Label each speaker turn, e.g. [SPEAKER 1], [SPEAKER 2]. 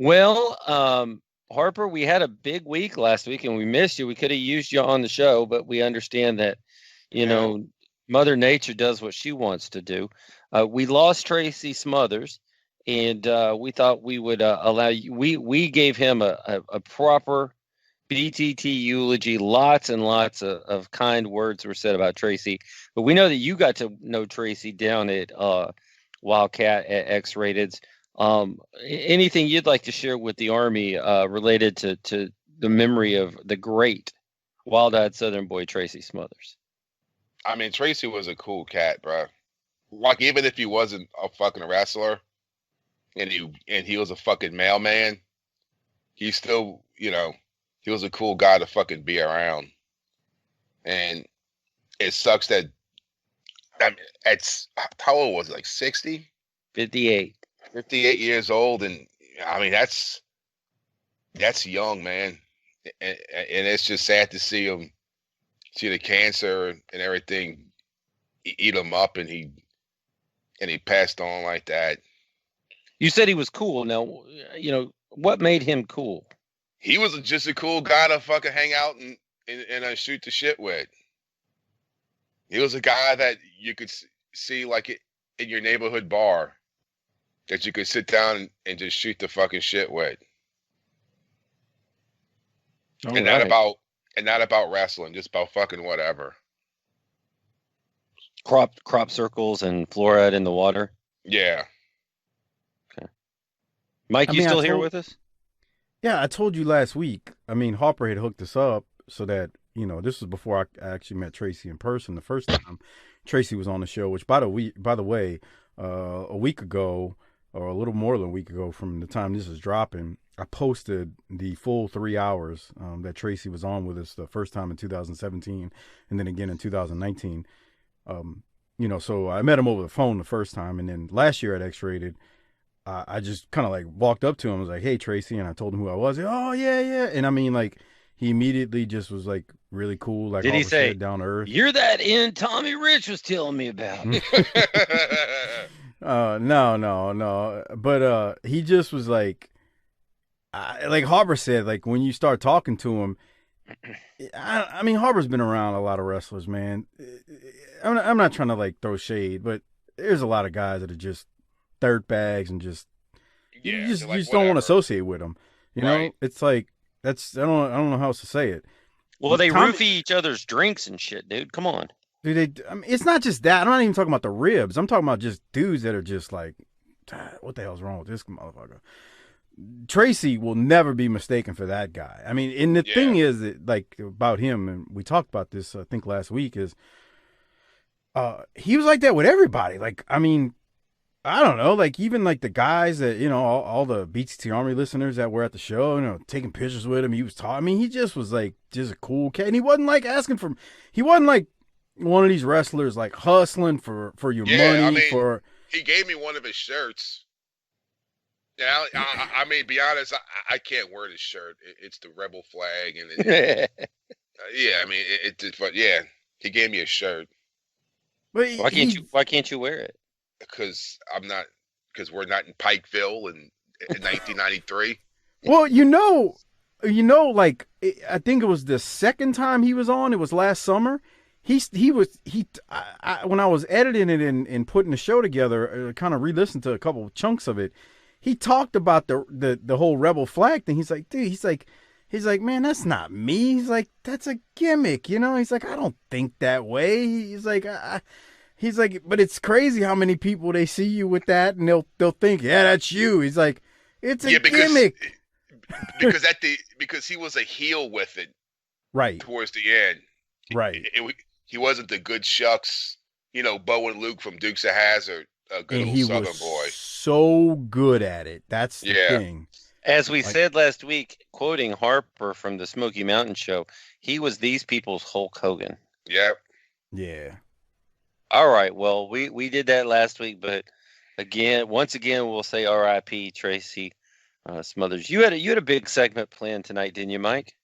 [SPEAKER 1] Well, Harper, we had a big week last week and we missed you. We could have used you on the show, but we understand that, you
[SPEAKER 2] Yeah.
[SPEAKER 1] know, Mother Nature does what she wants to do. We lost Tracy Smothers, and we thought we would allow you. We gave him a proper BTT eulogy. Lots and lots of kind words were said about Tracy, but we know that you got to know Tracy down at Wildcat at X Rateds. Anything you'd like to share with the Army related to the memory of the great wild-eyed Southern boy Tracy Smothers?
[SPEAKER 2] I mean, Tracy was a cool cat, bro. Like, even if he wasn't a fucking wrestler and he was a fucking mailman, he still, he was a cool guy to fucking be around. And it sucks that, I mean, how old was it? Like 60?
[SPEAKER 1] 58.
[SPEAKER 2] 58 years old, and I mean that's young, man. And it's just sad to see the cancer and everything eat him up, and he passed on like that.
[SPEAKER 1] You said he was cool. Now, what made him cool?
[SPEAKER 2] He was just a cool guy to fucking hang out and shoot the shit with. He was a guy that you could see like in your neighborhood bar that you could sit down and just shoot the fucking shit with.
[SPEAKER 1] All
[SPEAKER 2] and
[SPEAKER 1] right.
[SPEAKER 2] not about wrestling, just about fucking whatever.
[SPEAKER 1] Crop circles and fluoride in the water.
[SPEAKER 2] Yeah.
[SPEAKER 1] Okay. Mike, you still here with us?
[SPEAKER 3] Yeah, I told you last week. I mean, Harper had hooked us up so that, this was before I actually met Tracy in person the first time. Tracy was on the show, which by the way, a week ago, or a little more than a week ago from the time this is dropping, I posted the full 3 hours that Tracy was on with us the first time in 2017 and then again in 2019. So I met him over the phone the first time, and then last year at X-Rated, I just kind of like walked up to him and was like, "Hey, Tracy," and I told him who I was. Like, "Oh, yeah, yeah." And I mean, like, he immediately just was like really cool. Like,
[SPEAKER 1] did he say,
[SPEAKER 3] down to earth?
[SPEAKER 1] "You're that in Tommy Rich was telling me about"?
[SPEAKER 3] No. But he just was like Harper said, like when you start talking to him, I mean, Harper's been around a lot of wrestlers, man. I'm not trying to like throw shade, but there's a lot of guys that are just dirt bags and just you just don't want to associate with them. You know, it's like I don't know how else to say it.
[SPEAKER 1] Well, they roofie each other's drinks and shit, dude. Come on.
[SPEAKER 3] Dude, I mean, it's not just that. I'm not even talking about the ribs. I'm talking about just dudes that are just like, what the hell's wrong with this motherfucker? Tracy will never be mistaken for that guy. I mean, and the thing is that, like, about him, and we talked about this, I think, last week, is he was like that with everybody. Like, I mean, I don't know, like, even like the guys that, all the BTT Army listeners that were at the show, taking pictures with him, he was talking. I mean, he just was like, just a cool cat. And he wasn't like he wasn't like one of these wrestlers like hustling for your money.
[SPEAKER 2] I mean, he gave me one of his shirts. Yeah, I mean, be honest, I can't wear this shirt. It's the rebel flag, and yeah, I mean, but yeah, he gave me a shirt.
[SPEAKER 3] But
[SPEAKER 1] why can't you wear it?
[SPEAKER 2] Because we're not in Pikeville in 1993.
[SPEAKER 3] Well, like I think it was the second time he was on. It was last summer. When I was editing it and putting the show together, kind of re-listened to a couple of chunks of it. He talked about the whole rebel flag thing. He's like, dude, he's like, man, that's not me. He's like, that's a gimmick, He's like, I don't think that way. He's like, but it's crazy how many people they see you with that, and they'll think, yeah, that's you. He's like, it's a gimmick.
[SPEAKER 2] Because he was a heel with it,
[SPEAKER 3] right?
[SPEAKER 2] Towards the end,
[SPEAKER 3] right?
[SPEAKER 2] He wasn't the good shucks, Bo and Luke from Dukes of Hazzard. A good
[SPEAKER 3] and
[SPEAKER 2] old
[SPEAKER 3] he
[SPEAKER 2] Southern
[SPEAKER 3] was
[SPEAKER 2] boy.
[SPEAKER 3] So good at it. That's the thing.
[SPEAKER 1] As we said last week, quoting Harper from the Smoky Mountain Show, he was these people's Hulk Hogan.
[SPEAKER 2] Yep.
[SPEAKER 3] Yeah.
[SPEAKER 1] All right. Well, we did that last week, but once again, we'll say R.I.P. Tracy Smothers. You had a big segment planned tonight, didn't you, Mike?